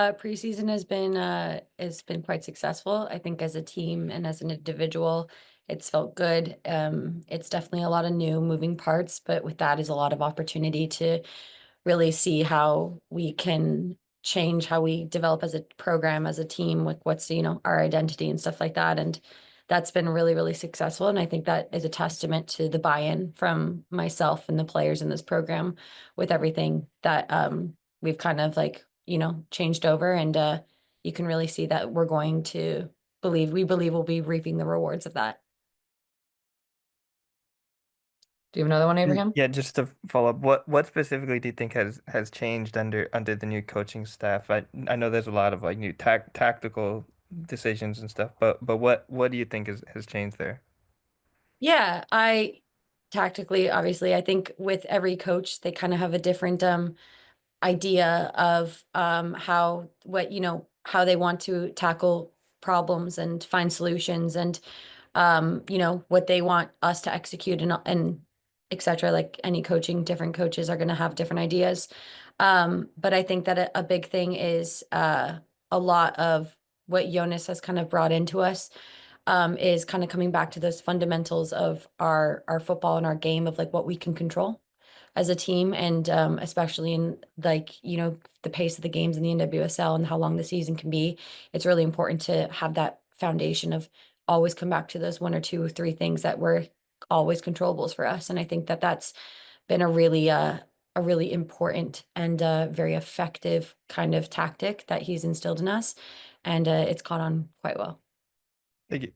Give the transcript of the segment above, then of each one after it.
Preseason has been quite successful. I think as a team and as an individual, it's felt good. It's definitely a lot of new moving parts, but with that is a lot of opportunity to really see how we can change how we develop as a program, as a team, with what's, our identity and stuff like that. And that's been really, really successful. And I think that is a testament to the buy-in from myself and the players in this program with everything that we've kind of like, changed over. And you can really see that we're going to we believe we'll be reaping the rewards of that. Do you have another one, Abraham? Yeah, just to follow up, what specifically do you think has changed under the new coaching staff? I know there's a lot of like new tactical decisions and stuff, but what do you think has changed there? Yeah, I tactically, obviously, I think with every coach, they kind of have a different idea of how they want to tackle problems and find solutions and what they want us to execute and etc. Like any coaching, different coaches are going to have different ideas. But I think that a big thing is a lot of what Jonas has kind of brought into us is kind of coming back to those fundamentals of our football and our game of like what we can control as a team, and especially in like the pace of the games in the NWSL and how long the season can be. It's really important to have that foundation of always come back to those one or two or three things that were always controllables for us. And I think that that's been a really important and very effective kind of tactic that he's instilled in us, and it's caught on quite well. Thank you.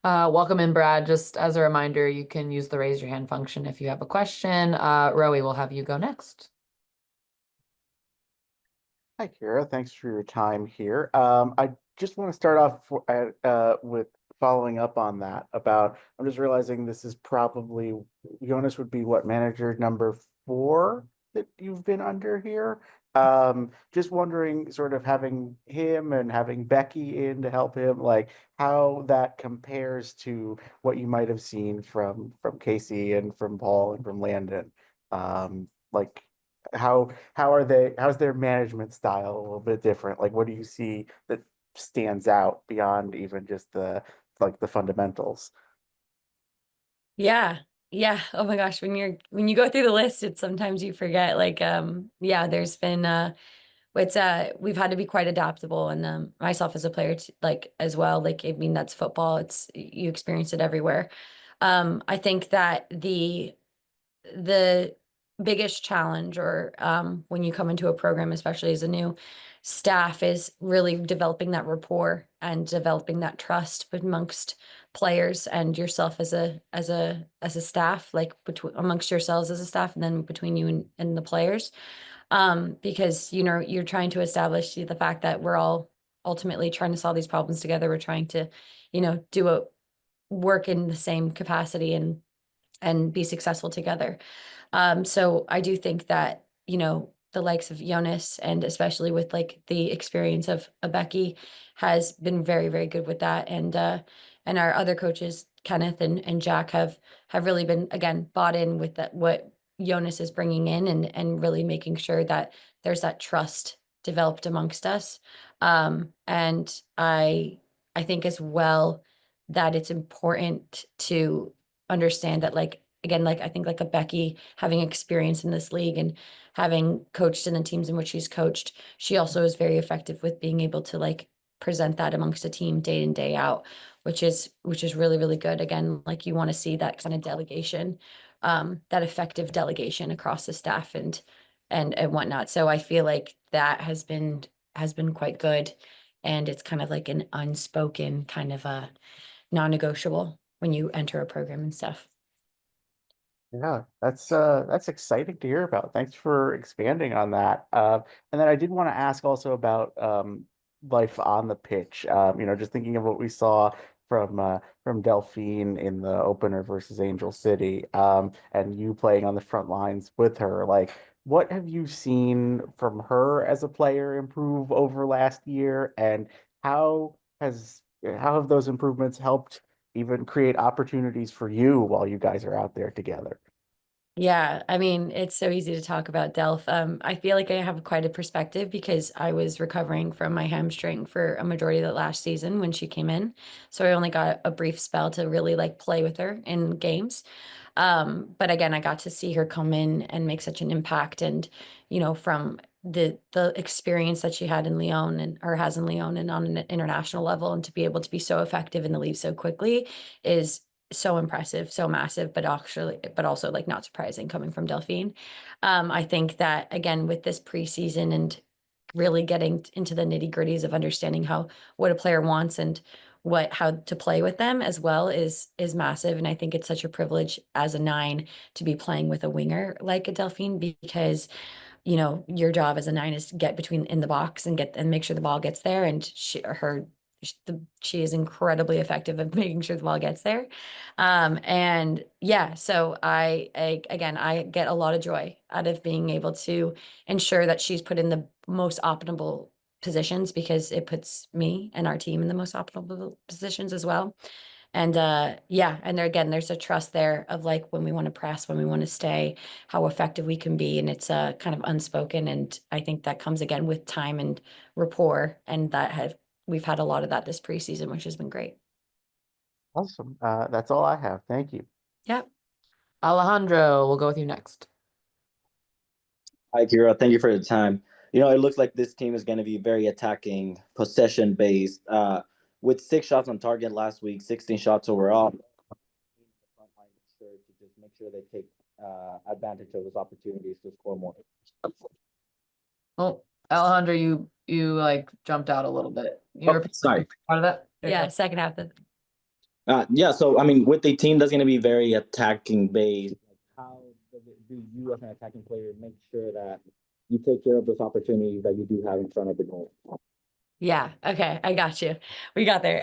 Welcome in, Brad. Just as a reminder, you can use the raise your hand function if you have a question. Rowie, we'll have you go next. Hi, Kyra. Thanks for your time here. I just want to start off with following up on that about, I'm just realizing this is probably, Jonas would be what, manager number 4 that you've been under here? Just wondering, sort of having him and having Becky in to help him, like how that compares to what you might have seen from Casey and from Paul and from Landon. Like how's their management style a little bit different? Like what do you see that stands out beyond even just the fundamentals? Yeah. Yeah. Oh my gosh. When you go through the list, it's sometimes you forget like yeah, there's been it's we've had to be quite adaptable, and myself as a player like as well. Like I mean that's football. It's you experience it everywhere. I think that the biggest challenge or when you come into a program, especially as a new staff, is really developing that rapport and developing that trust amongst players and yourself as a staff, like between amongst yourselves as a staff, and then between you and the players. Because you're trying to establish the fact that we're all ultimately trying to solve these problems together. We're trying to, do a work in the same capacity and be successful together. So I do think that, the likes of Jonas, and especially with like the experience of a Becky, has been very, very good with that. And our other coaches, Kenneth and Jack, have really been again bought in with that what Jonas is bringing in, and really making sure that there's that trust developed amongst us. And I think as well that it's important to understand that, like, again, like I think like a Becky having experience in this league and having coached in the teams in which she's coached, she also is very effective with being able to like present that amongst a team day in, day out, which is really, really good. Again, like you want to see that kind of delegation, that effective delegation across the staff and whatnot. So I feel like that has been quite good. And it's kind of like an unspoken kind of a non-negotiable when you enter a program and stuff. Yeah, that's exciting to hear about. Thanks for expanding on that. And then I did want to ask also about life on the pitch. Just thinking of what we saw from Delphine in the opener versus Angel City, and you playing on the front lines with her. Like, what have you seen from her as a player improve over last year, and how have those improvements helped even create opportunities for you while you guys are out there together? Yeah, I mean, it's so easy to talk about Delph. I feel like I have quite a perspective because I was recovering from my hamstring for a majority of the last season when she came in. So I only got a brief spell to really like play with her in games. But again, I got to see her come in and make such an impact and, from the experience that she had in Lyon and or has in Lyon and on an international level and to be able to be so effective in the league so quickly is so impressive, so massive, but also like not surprising coming from Delphine. I think that again with this preseason and really getting into the nitty-gritties of understanding what a player wants and how to play with them as well is massive. And I think it's such a privilege as a nine to be playing with a winger like a Delphine because your job as a nine is to get between in the box and make sure the ball gets there. And she is incredibly effective at making sure the ball gets there. And yeah, so again, I get a lot of joy out of being able to ensure that she's put in the most optimal positions because it puts me and our team in the most optimal positions as well. And yeah, and there's a trust there of like when we want to press, when we want to stay, how effective we can be. And it's kind of unspoken. And I think that comes again with time and rapport. And we've had a lot of that this preseason, which has been great. Awesome. That's all I have. Thank you. Yep. Alejandro, we'll go with you next. Hi, Kyra. Thank you for your time. It looks like this team is going to be very attacking, possession based. With 6 shots on target last week, 16 shots overall. To just make sure they take advantage of those opportunities to score more. Oh, Alejandro, you like jumped out a little bit. You repeat Sorry. part of that? Yeah, second half of Yeah. So I mean, with the team that's going to be very attacking based, how do you, as an attacking player, make sure that you take care of those opportunities that you do have in front of the goal? Yeah. Okay. I got you. We got there.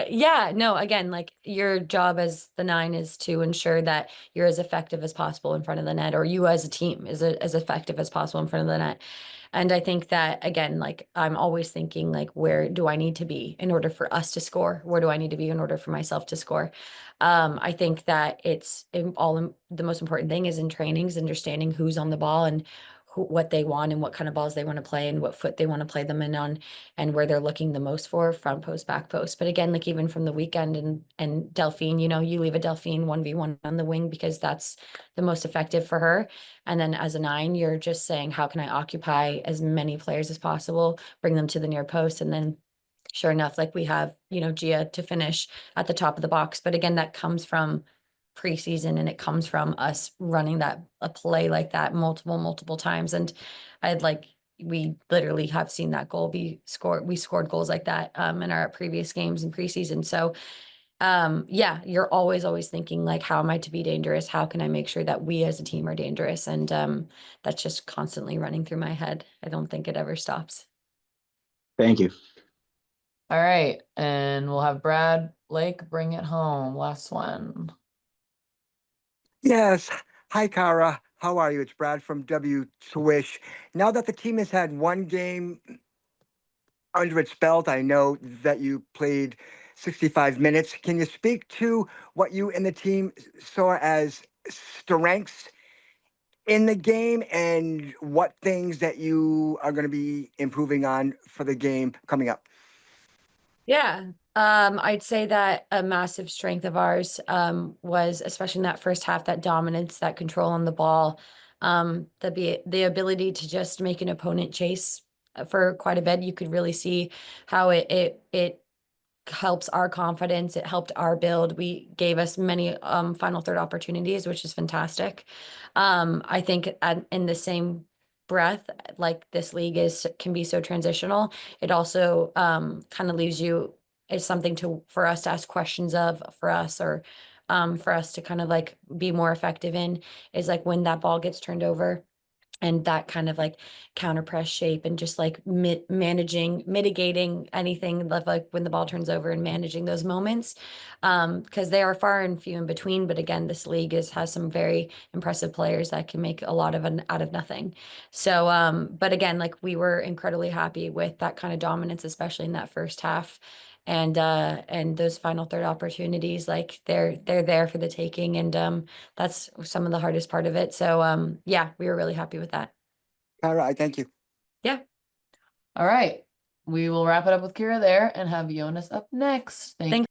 Yeah. No, again, like your job as the nine is to ensure that you're as effective as possible in front of the net, or you as a team is as effective as possible in front of the net. And I think that again, like I'm always thinking like, where do I need to be in order for us to score? Where do I need to be in order for myself to score? I think that the most important thing is in trainings, understanding who's on the ball and what they want and what kind of balls they want to play and what foot they want to play them in on and where they're looking the most for front post, back post. But again, like even from the weekend and Delphine, you leave a Delphine 1v1 on the wing because that's the most effective for her. And then as a nine, you're just saying, how can I occupy as many players as possible, bring them to the near post, and then sure enough, like we have, Gia to finish at the top of the box. But again, that comes from preseason and it comes from us running a play like that multiple times. And we literally have seen that goal be scored. We scored goals like that in our previous games in preseason. So yeah, you're always thinking like, how am I to be dangerous? How can I make sure that we as a team are dangerous? And that's just constantly running through my head. I don't think it ever stops. Thank you. All right, and we'll have Brad Lake bring it home. Last one. Yes. Hi, Kyra. How are you? It's Brad from W Swish. Now that the team has had one game under its belt, I know that you played 65 minutes. Can you speak to what you and the team saw as strengths in the game and what things that you are going to be improving on for the game coming up? Yeah. I'd say that a massive strength of ours was especially in that first half, that dominance, that control on the ball, the ability to just make an opponent chase for quite a bit. You could really see how it helps our confidence. It helped our build. We gave us many final third opportunities, which is fantastic. I think in the same breath, like this league can be so transitional. It also kind of leaves you as something for us to ask questions of for us or for us to kind of like be more effective in is like when that ball gets turned over and that kind of like counter press shape and just like mitigating anything like when the ball turns over and managing those moments because they are far and few in between. But again, this league has some very impressive players that can make a lot of out of nothing. So but again, like we were incredibly happy with that kind of dominance, especially in that first half. and those final third opportunities, like they're there for the taking, and that's some of the hardest part of it. So yeah, we were really happy with that. Kyra, I thank you. Yeah. All right. We will wrap it up with Kyra there and have Jonas up next. Thank